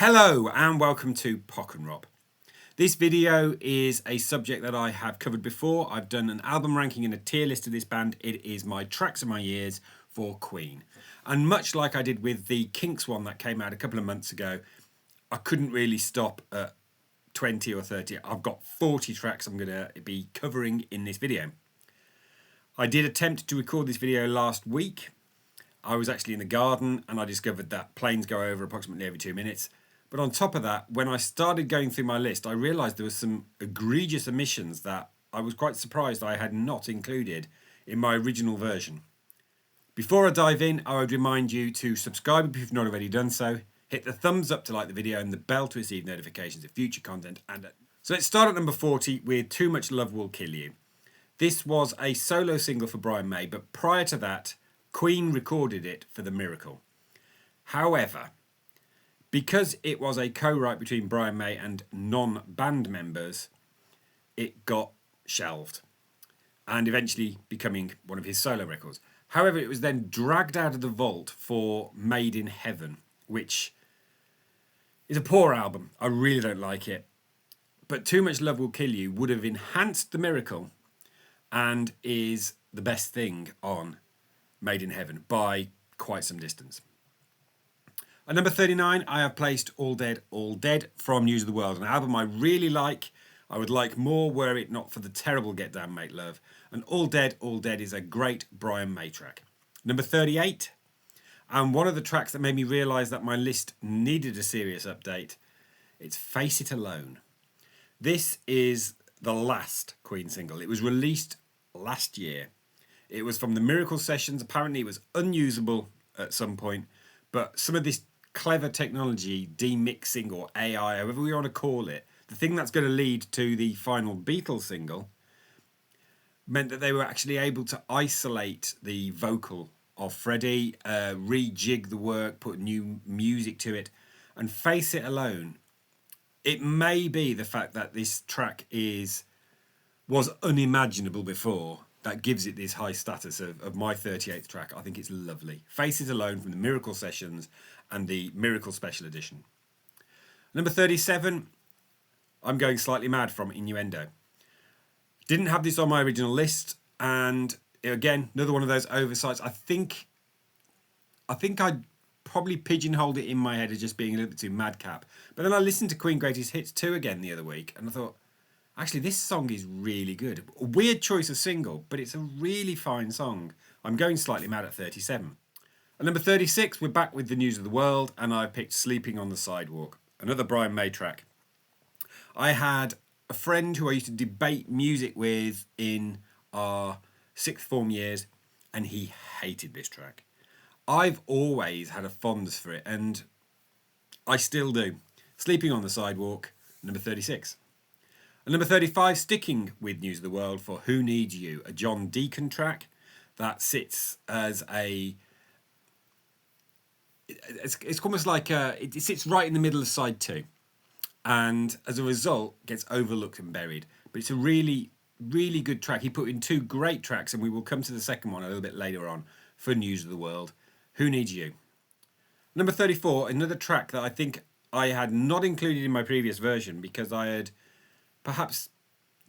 Hello and welcome to Pock and Rob. This video is a subject that I have covered before. I've done an album ranking and a tier list of this band. It is my tracks of my years for Queen. And much like I did with the Kinks one that came out a couple of months ago, I couldn't really stop at 20 or 30. I've got 40 tracks I'm going to be covering in this video. I did attempt to record this video last week. I was actually in the garden and I discovered that planes go over approximately every 2 minutes. But on top of that, when I started going through my list, I realised there were some egregious omissions that I was quite surprised I had not included in my original version. Before I dive in, I would remind you to subscribe if you've not already done so, hit the thumbs up to like the video and the bell to receive notifications of future content. So let's start at number 40 with Too Much Love Will Kill You. This was a solo single for Brian May, but prior to that, Queen recorded it for The Miracle. However, because it was a co-write between Brian May and non-band members, it got shelved and eventually becoming one of his solo records. However, it was then dragged out of the vault for Made in Heaven, which is a poor album. I really don't like it. But Too Much Love Will Kill You would have enhanced The Miracle and is the best thing on Made in Heaven by quite some distance. At number 39, I have placed All Dead, All Dead from News of the World, an album I really like. I would like more were it not for the terrible Get Down Make Love. And All Dead, All Dead is a great Brian May track. Number 38, and one of the tracks that made me realise that my list needed a serious update, it's Face It Alone. This is the last Queen single. It was released last year. It was from the Miracle Sessions. Apparently it was unusable at some point, but some of this clever technology, demixing or AI, however we want to call it, the thing that's going to lead to the final Beatles single, meant that they were actually able to isolate the vocal of Freddie, rejig the work, put new music to it, and Face It Alone. It may be the fact that this track was unimaginable before that gives it this high status of my 38th track. I think it's lovely. Face It Alone from the Miracle Sessions and the Miracle Special Edition. Number 37, I'm Going Slightly Mad from Innuendo. Didn't have this on my original list, and again, another one of those oversights. I think I'd probably pigeonholed it in my head as just being a little bit too madcap. But then I listened to Queen Greatest Hits 2 again the other week, and I thought, actually, this song is really good. A weird choice of single, but it's a really fine song. I'm Going Slightly Mad at 37. At number 36, we're back with the News of the World, and I picked Sleeping on the Sidewalk, another Brian May track. I had a friend who I used to debate music with in our sixth form years, and he hated this track. I've always had a fondness for it, and I still do. Sleeping on the Sidewalk, number 36. And number 35, sticking with News of the World for Who Needs You, a John Deacon track that sits as a... It's almost like it sits right in the middle of side 2. And as a result, gets overlooked and buried. But it's a really, really good track. He put in 2 great tracks, and we will come to the second one a little bit later on for News of the World. Who Needs You? Number 34, another track that I think I had not included in my previous version because I had perhaps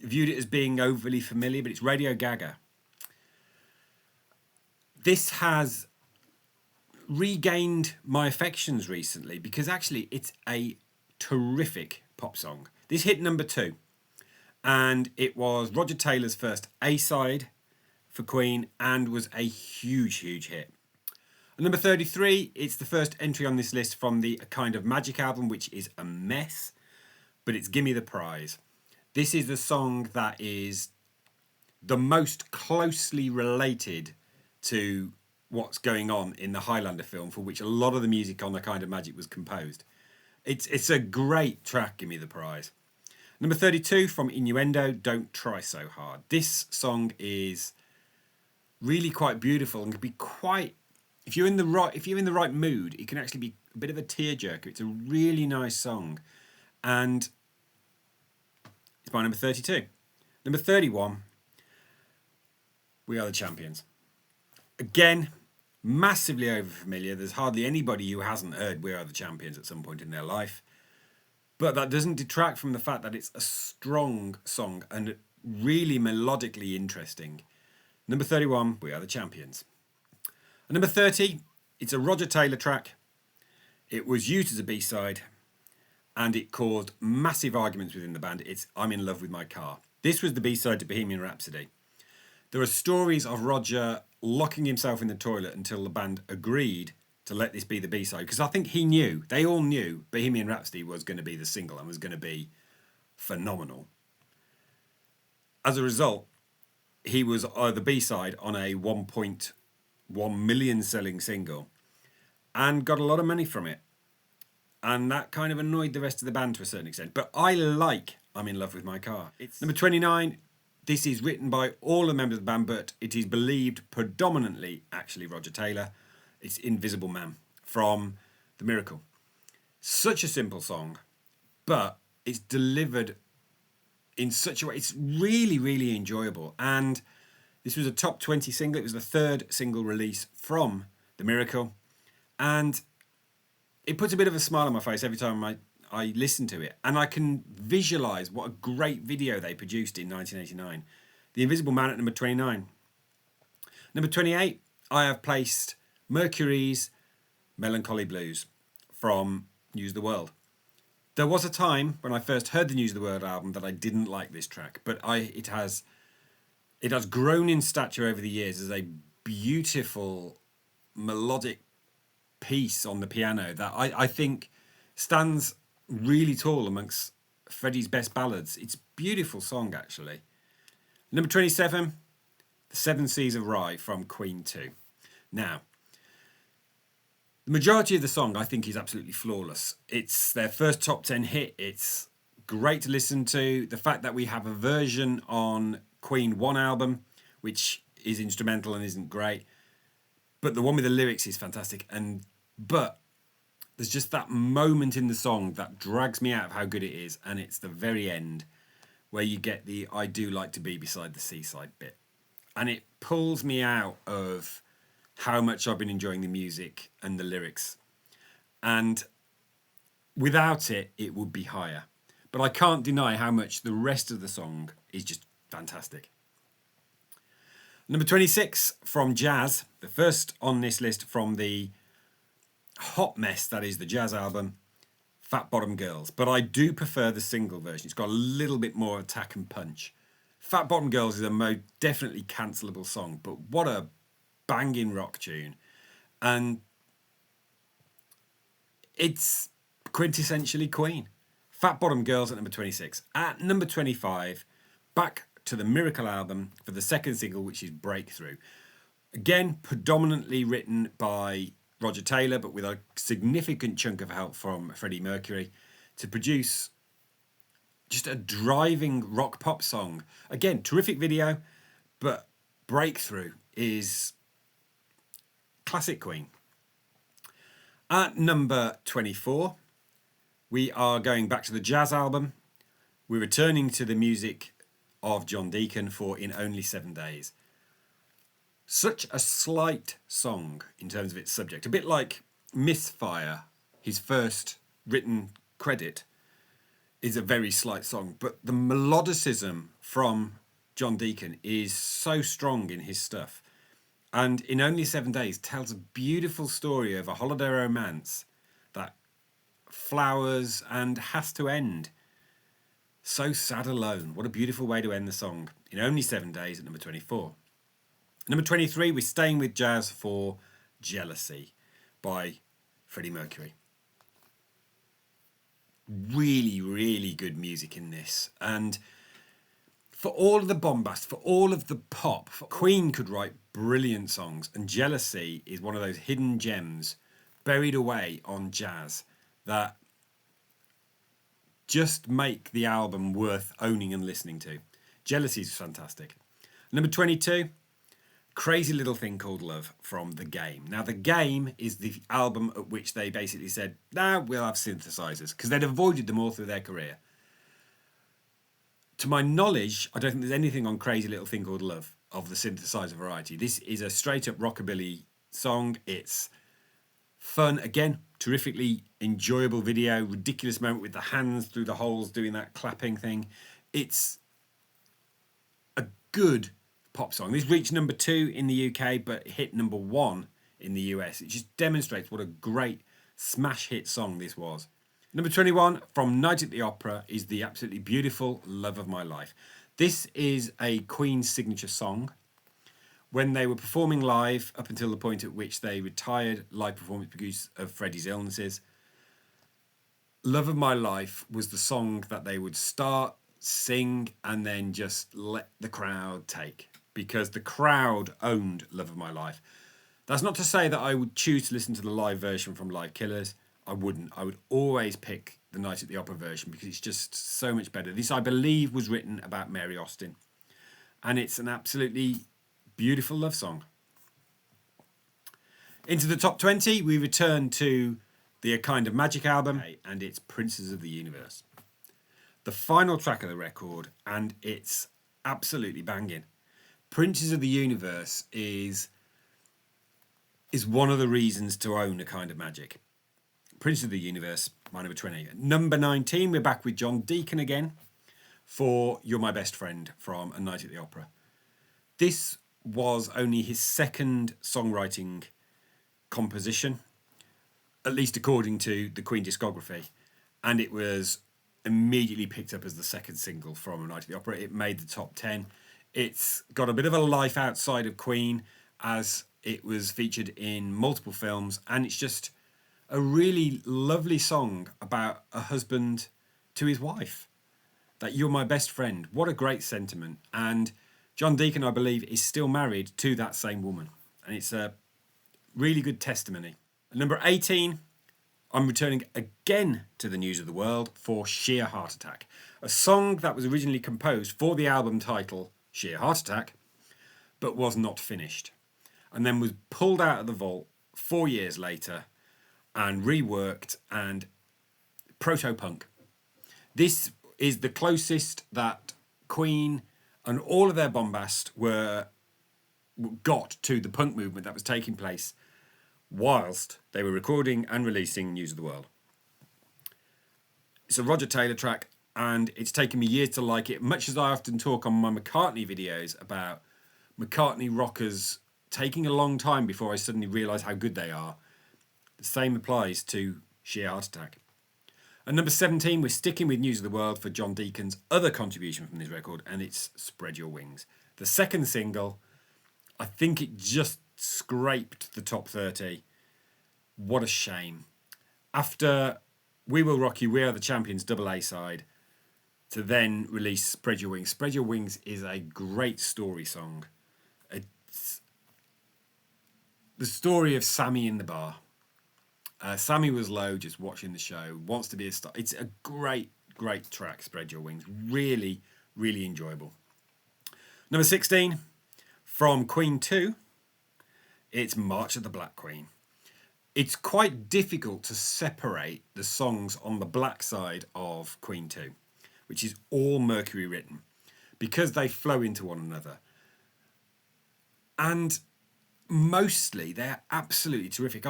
viewed it as being overly familiar, but it's Radio Gaga. This has regained my affections recently because actually it's a terrific pop song. This hit number 2, and it was Roger Taylor's first A-side for Queen and was a huge, huge hit. At number 33, it's the first entry on this list from the A Kind of Magic album, which is a mess, but it's Gimme the Prize. This is the song that is the most closely related to what's going on in the Highlander film, for which a lot of the music on A Kind of Magic was composed. It's a great track, Gimme the Prize. Number 32 from Innuendo, Don't Try So Hard. This song is really quite beautiful and can be quite... If you're in the right mood, it can actually be a bit of a tearjerker. It's a really nice song. And it's my number 32. Number 31, We Are the Champions. Again, Massively over-familiar. There's hardly anybody who hasn't heard We Are the Champions at some point in their life. But that doesn't detract from the fact that it's a strong song and really melodically interesting. Number 31, We Are the Champions. And number 30, it's a Roger Taylor track. It was used as a B-side and it caused massive arguments within the band. It's I'm in Love with My Car. This was the B-side to Bohemian Rhapsody. There are stories of Roger locking himself in the toilet until the band agreed to let this be the B-side, because I think he knew, they all knew Bohemian Rhapsody was going to be the single and was going to be phenomenal. As a result, he was the B-side on a 1.1 million selling single and got a lot of money from it. And that kind of annoyed the rest of the band to a certain extent. But I like I'm in Love with My Car. It's number 29. This is written by all the members of the band, but it is believed predominantly actually Roger Taylor. It's Invisible Man from The Miracle. Such a simple song, but it's delivered in such a way. It's really, really enjoyable. And this was a top 20 single. It was the third single release from The Miracle. And it puts a bit of a smile on my face every time I listen to it. And I can visualise what a great video they produced in 1989. The Invisible Man at number 29. Number 28, I have placed Mercury's Melancholy Blues from News of the World. There was a time when I first heard the News of the World album that I didn't like this track, but it has grown in stature over the years as a beautiful melodic piece on the piano that I think stands really tall amongst Freddie's best ballads. It's a beautiful song, actually. Number 27, The Seven Seas of Rhye from Queen 2. Now, the majority of the song I think is absolutely flawless. It's their first top 10 hit. It's great to listen to. The fact that we have a version on Queen 1 album, which is instrumental and isn't great, but the one with the lyrics is fantastic. But there's just that moment in the song that drags me out of how good it is, and it's the very end where you get the I do like to be beside the seaside bit. And it pulls me out of how much I've been enjoying the music and the lyrics. And without it, it would be higher. But I can't deny how much the rest of the song is just fantastic. Number 26 from Jazz, the first on this list from the hot mess that is the Jazz album, Fat Bottom Girls. But I do prefer the single version. It's got a little bit more attack and punch. Fat Bottom Girls is a most definitely cancelable song, but what a banging rock tune. And it's quintessentially Queen. Fat Bottom Girls at number 26. At number 25, back to the Miracle album for the second single, which is Breakthrough. Again, predominantly written by Roger Taylor, but with a significant chunk of help from Freddie Mercury to produce just a driving rock pop song. Again, terrific video, but Breakthrough is classic Queen. At number 24, we are going back to the Jazz album. We're returning to the music of John Deacon for In Only 7 Days. Such a slight song in terms of its subject. A bit like Misfire, his first written credit, is a very slight song. But the melodicism from John Deacon is so strong in his stuff. And In Only 7 Days tells a beautiful story of a holiday romance that flowers and has to end. So sad alone. What a beautiful way to end the song. In Only 7 Days at number 24. Number 23, we're staying with Jazz for Jealousy by Freddie Mercury. Really, really good music in this. And for all of the bombast, for all of the pop, Queen could write brilliant songs. And Jealousy is one of those hidden gems buried away on Jazz that just make the album worth owning and listening to. Jealousy is fantastic. Number 22, Crazy Little Thing Called Love from The Game. Now, The Game is the album at which they basically said, we'll have synthesizers, because they'd avoided them all through their career. To my knowledge, I don't think there's anything on Crazy Little Thing Called Love of the synthesizer variety. This is a straight-up rockabilly song. It's fun. Again, terrifically enjoyable video. Ridiculous moment with the hands through the holes doing that clapping thing. It's a good pop song. This reached number 2 in the UK, but hit number 1 in the US. It just demonstrates what a great smash hit song this was. Number 21 from Night at the Opera is the absolutely beautiful Love of My Life. This is a Queen signature song. When they were performing live, up until the point at which they retired live performance because of Freddie's illnesses, Love of My Life was the song that they would start, sing, and then just let the crowd take, because the crowd owned Love of My Life. That's not to say that I would choose to listen to the live version from Live Killers. I wouldn't. I would always pick the Night at the Opera version because it's just so much better. This, I believe, was written about Mary Austin, and it's an absolutely beautiful love song. Into the top 20, we return to the A Kind of Magic album, and it's Princes of the Universe. The final track of the record, and it's absolutely banging. Princes of the Universe is one of the reasons to own A Kind of Magic. Princes of the Universe, my number 20. Number 19, we're back with John Deacon again for You're My Best Friend from A Night at the Opera. This was only his second songwriting composition, at least according to the Queen discography, and it was immediately picked up as the second single from A Night at the Opera. It made the top 10. It's got a bit of a life outside of Queen, as it was featured in multiple films, and it's just a really lovely song about a husband to his wife, that you're my best friend. What a great sentiment. And John Deacon, I believe, is still married to that same woman, and it's a really good testimony. Number 18, I'm returning again to the news of the world for Sheer Heart Attack, a song that was originally composed for the album title Sheer Heart Attack, but was not finished, and then was pulled out of the vault 4 years later and reworked and proto-punk. This is the closest that Queen and all of their bombast got to the punk movement that was taking place whilst they were recording and releasing News of the World. It's a Roger Taylor track, and it's taken me years to like it, much as I often talk on my McCartney videos about McCartney rockers taking a long time before I suddenly realise how good they are. The same applies to Sheer Heart Attack. At number 17, we're sticking with News of the World for John Deacon's other contribution from this record, and it's Spread Your Wings. The second single, I think it just scraped the top 30. What a shame. After We Will Rock You, We Are the Champions double A side, to then release Spread Your Wings. Spread Your Wings is a great story song. It's the story of Sammy in the bar. Sammy was low, just watching the show, wants to be a star. It's a great, great track, Spread Your Wings. Really, really enjoyable. Number 16, from Queen 2, it's March of the Black Queen. It's quite difficult to separate the songs on the black side of Queen 2, which is all Mercury written, because they flow into one another. And mostly they're absolutely terrific.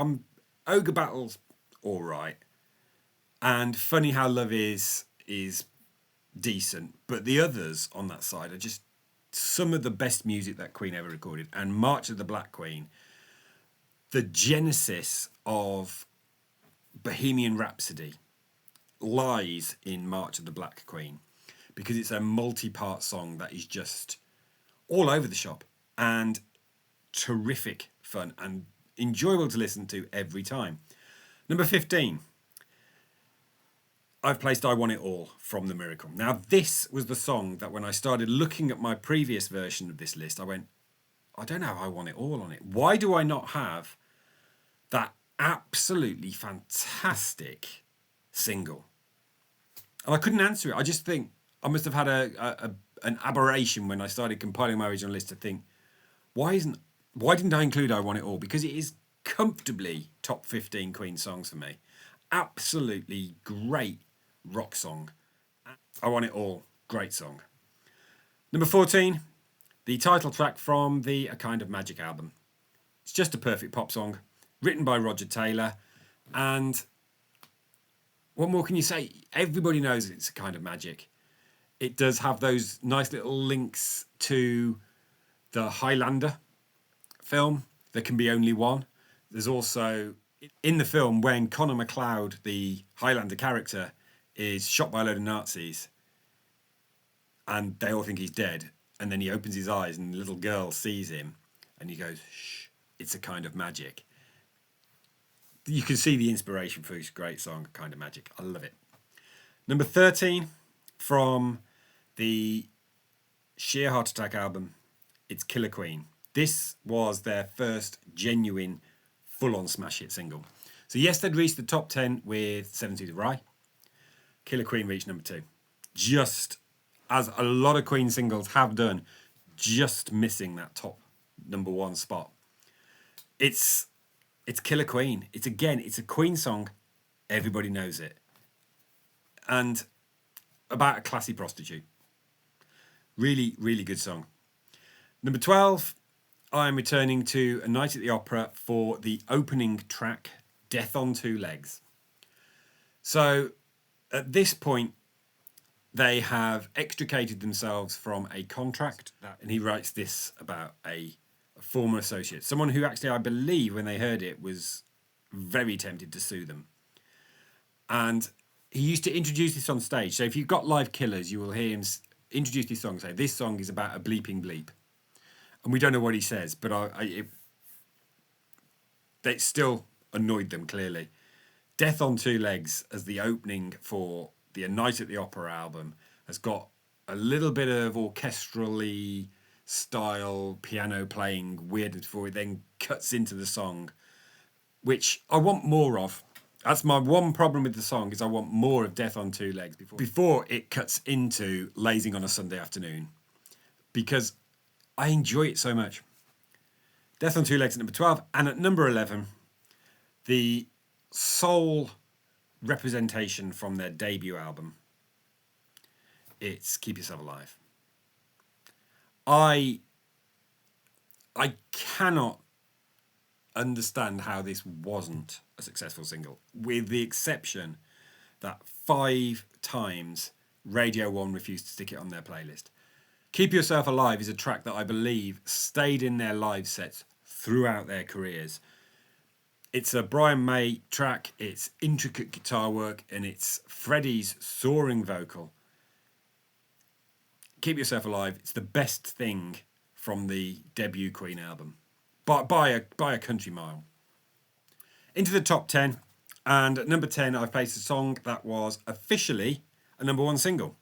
Ogre Battle's all right, and Funny How Love is decent, but the others on that side are just some of the best music that Queen ever recorded. And March of the Black Queen, the genesis of Bohemian Rhapsody, lies in March of the Black Queen, because it's a multi-part song that is just all over the shop and terrific fun and enjoyable to listen to every time. Number 15, I've placed I Want It All from The Miracle. Now, this was the song that when I started looking at my previous version of this list, I went, I don't have I Want It All on it. Why do I not have that absolutely fantastic single? And I couldn't answer it. I just think I must have had an aberration when I started compiling my original list to think, why didn't I include I Want It All? Because it is comfortably top 15 Queen songs for me. Absolutely great rock song. I Want It All, great song. Number 14, the title track from the A Kind of Magic album. It's just a perfect pop song, written by Roger Taylor. And what more can you say? Everybody knows it's a kind of magic. It does have those nice little links to the Highlander film, There Can Be Only One. There's also, in the film, when Connor MacLeod, the Highlander character, is shot by a load of Nazis and they all think he's dead, and then he opens his eyes and the little girl sees him and he goes, shh, it's a kind of magic. You can see the inspiration for this great song, Kind of Magic. I love it. Number 13 from the Sheer Heart Attack album, it's Killer Queen. This was their first genuine full-on smash hit single. So yes, they'd reached the top 10 with 17 of Rye. Killer Queen reached number 2. Just as a lot of Queen singles have done, just missing that top number 1 spot. It's Killer Queen. It's a Queen song. Everybody knows it. And about a classy prostitute. Really, really good song. Number 12, I am returning to A Night at the Opera for the opening track, Death on Two Legs. So at this point, they have extricated themselves from a contract. And he writes this about a former associate, someone who actually, I believe, when they heard it, was very tempted to sue them. And he used to introduce this on stage. So if you've got live Killers, you will hear him introduce this song, say, this song is about a bleeping bleep. And we don't know what he says, but it still annoyed them, clearly. Death on Two Legs as the opening for the A Night at the Opera album has got a little bit of orchestrally style piano playing weirdness before it then cuts into the song, which I want more of. That's my one problem with the song, is I want more of Death on Two Legs before it cuts into Lazing on a Sunday Afternoon, because I enjoy it so much. Death on Two Legs at number 12, and at number 11, the sole representation from their debut album, it's Keep Yourself Alive. I cannot understand how this wasn't a successful single, with the exception that 5 times Radio 1 refused to stick it on their playlist. Keep Yourself Alive is a track that I believe stayed in their live sets throughout their careers. It's a Brian May track, it's intricate guitar work, and it's Freddie's soaring vocal. Keep Yourself Alive, it's the best thing from the debut Queen album, by a country mile. Into the top 10, and at number 10 I've placed a song that was officially a number 1 single.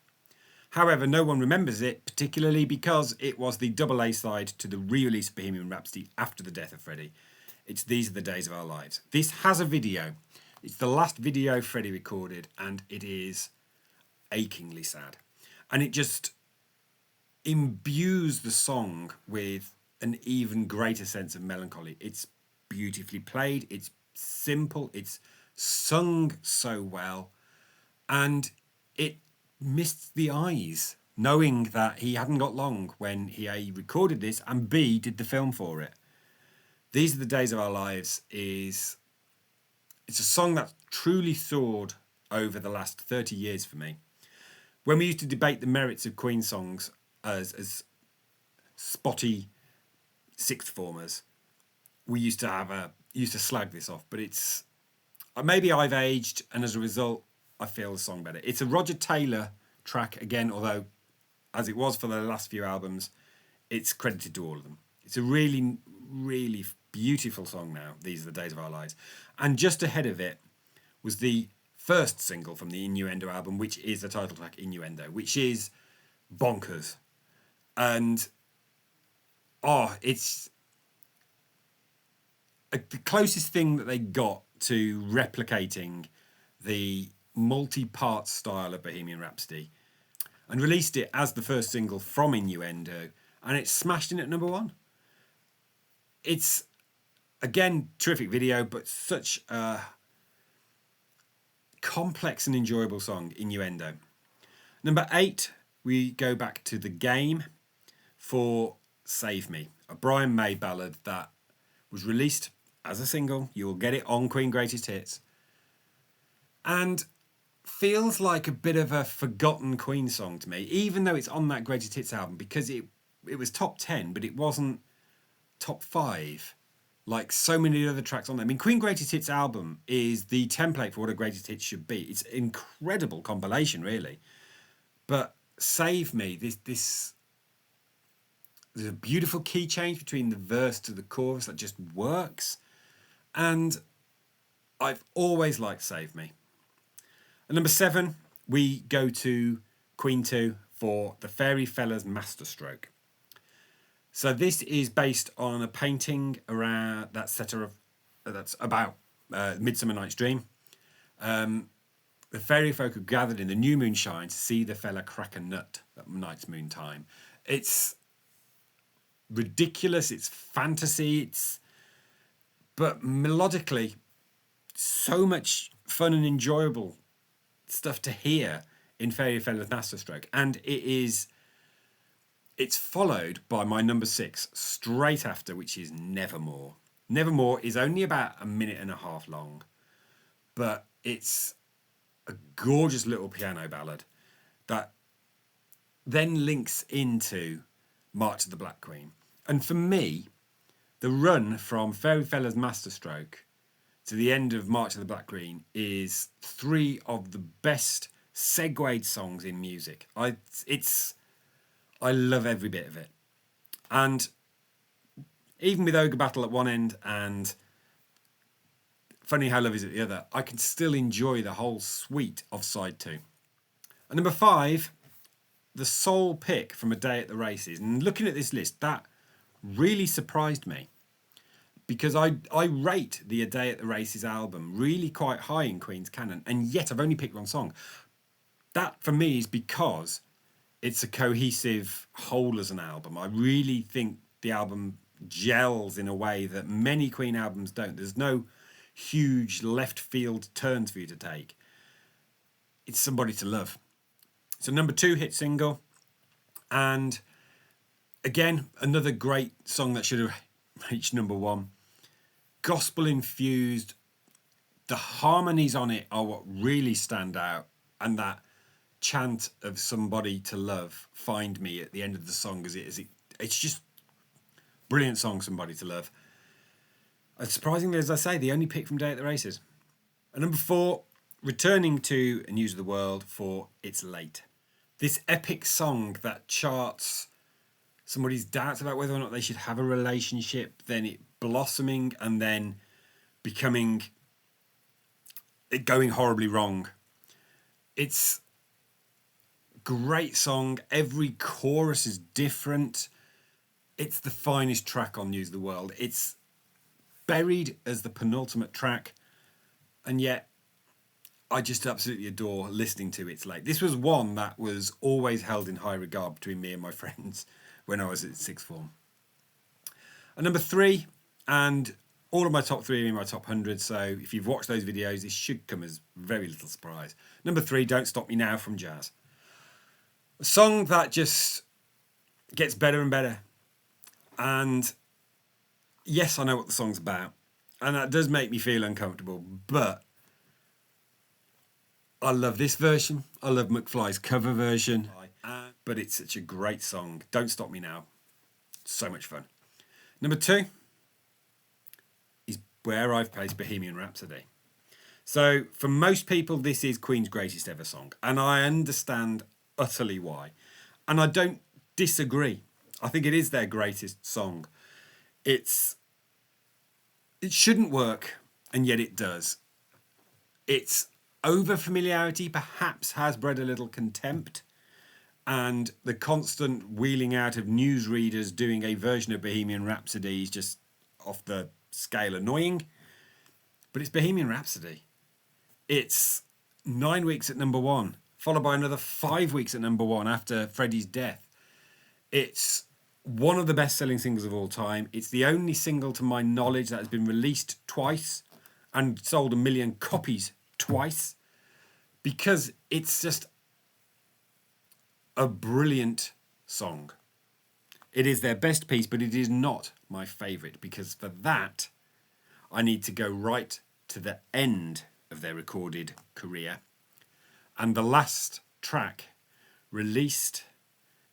However, no one remembers it, particularly because it was the double A side to the re-release of Bohemian Rhapsody after the death of Freddie. It's These Are the Days of Our Lives. This has a video. It's the last video Freddie recorded, and it is achingly sad. And it just imbues the song with an even greater sense of melancholy. It's beautifully played, it's simple, it's sung so well, and it missed the eyes, knowing that he hadn't got long when he A, recorded this, and B, did the film for it. These Are the Days of Our Lives it's a song that truly soared over the last 30 years for me. When we used to debate the merits of Queen songs as spotty sixth formers, we used to slag this off, but it's maybe I've aged, and as a result I feel the song better. It's a Roger Taylor track again, although as it was for the last few albums, it's credited to all of them. It's a really, really beautiful song now, These Are the Days of Our Lives. And just ahead of it was the first single from the Innuendo album, which is the title track, Innuendo, which is bonkers. And it's the closest thing that they got to replicating the multi-part style of Bohemian Rhapsody, and released it as the first single from Innuendo, and it smashed in at number 1. It's, again, terrific video, but such a complex and enjoyable song, Innuendo. Number 8, we go back to The Game for Save Me, a Brian May ballad that was released as a single. You will get it on Queen Greatest Hits. And feels like a bit of a forgotten Queen song to me, even though it's on that Greatest Hits album, because it was top 10, but it wasn't top 5 like so many other tracks on there. I mean, Queen Greatest Hits album is the template for what a Greatest Hits should be. It's an incredible compilation, really. But Save Me, there's a beautiful key change between the verse to the chorus that just works. And I've always liked Save Me. At number 7, we go to Queen 2 for The Fairy Fellas Masterstroke. So this is based on a painting around that's about Midsummer Night's Dream. The fairy folk are gathered in the new moonshine to see the fella crack a nut at night's moon time. It's ridiculous, it's fantasy, but melodically so much fun and enjoyable stuff to hear in Fairy Fellas Masterstroke. And it's followed by my number 6 straight after, which is Nevermore. Nevermore is only about a minute and a half long, but it's a gorgeous little piano ballad that then links into March of the Black Queen. And for me, the run from Fairy Fellas Masterstroke to the end of March of the Black Queen is 3 of the best segued songs in music. I love every bit of it. And even with Ogre Battle at one end and Funny How Love Is at the other, I can still enjoy the whole suite of side 2. And number 5, the sole pick from A Day at the Races. And looking at this list, that really surprised me, because I rate the A Day at the Races album really quite high in Queen's canon, and yet I've only picked one song. That for me is because it's a cohesive whole as an album. I really think the album gels in a way that many Queen albums don't. There's no huge left field turns for you to take. It's Somebody to Love. It's a number 2 hit single, and again, another great song that should have reached number 1. Gospel infused. The harmonies on it are what really stand out, and that chant of Somebody to Love, Find Me, at the end of the song, it's just brilliant song, Somebody to Love. And surprisingly, as I say, the only pick from Day at the Races. And number 4, returning to News of the World for It's Late. This epic song that charts somebody's doubts about whether or not they should have a relationship, then it blossoming, and then it going horribly wrong. It's great song. Every chorus is different. It's the finest track on News of the World. It's buried as the penultimate track, and yet I just absolutely adore listening to It's Late. This was one that was always held in high regard between me and my friends when I was at sixth form. And number 3, and all of my top 3 are in my top 100, so if you've watched those videos, this should come as very little surprise. Number 3, Don't Stop Me Now from Jazz. A song that just gets better and better. And yes, I know what the song's about, and that does make me feel uncomfortable, but I love this version. I love McFly's cover version, but it's such a great song. Don't Stop Me Now. So much fun. Number 2 is where I've placed Bohemian Rhapsody. So for most people, this is Queen's greatest ever song, and I understand utterly why. And I don't disagree. I think it is their greatest song. It shouldn't work, and yet it does. Its over familiarity perhaps has bred a little contempt, and the constant wheeling out of newsreaders doing a version of Bohemian Rhapsody is just off the scale annoying. But it's Bohemian Rhapsody. It's 9 weeks at number 1, followed by another 5 weeks at number 1 after Freddie's death. It's one of the best-selling singles of all time. It's the only single, to my knowledge, that has been released twice and sold 1 million copies twice, because it's just a brilliant song. It is their best piece, but it is not my favourite, because for that, I need to go right to the end of their recorded career. And the last track released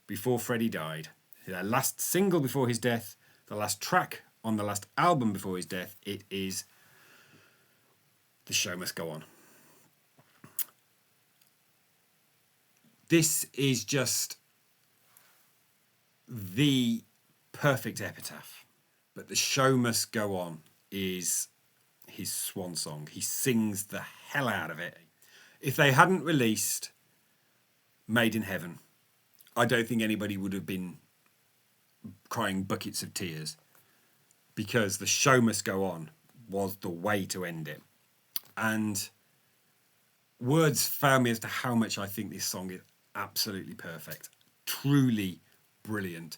before Freddie died, their last single before his death, the last track on the last album before his death, it is The Show Must Go On. This is just the perfect epitaph. But The Show Must Go On is his swan song. He sings the hell out of it. If they hadn't released Made in Heaven, I don't think anybody would have been crying buckets of tears, because The Show Must Go On was the way to end it. And words fail me as to how much I think this song is absolutely perfect, truly brilliant.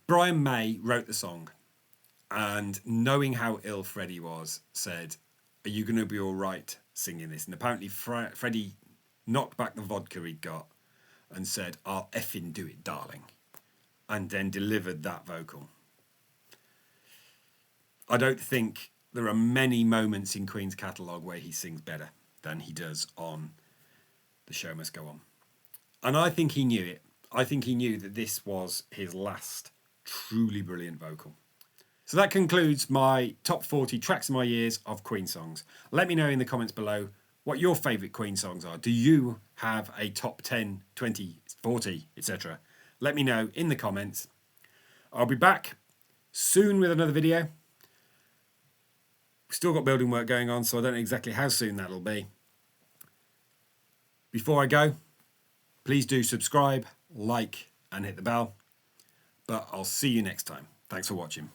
Brian May wrote the song, and knowing how ill Freddie was, said, "Are you going to be all right singing this?" And apparently Freddie knocked back the vodka he'd got and said, "I'll effing do it, darling," and then delivered that vocal. I don't think there are many moments in Queen's catalogue where he sings better than he does on The Show Must Go On. And I think he knew it. I think he knew that this was his last truly brilliant vocal. So that concludes my top 40 tracks of my years of Queen songs. Let me know in the comments below what your favourite Queen songs are. Do you have a top 10, 20, 40, etc.? Let me know in the comments. I'll be back soon with another video. We've still got building work going on, so I don't know exactly how soon that'll be. Before I go, please do subscribe, like, and hit the bell. But I'll see you next time. Thanks for watching.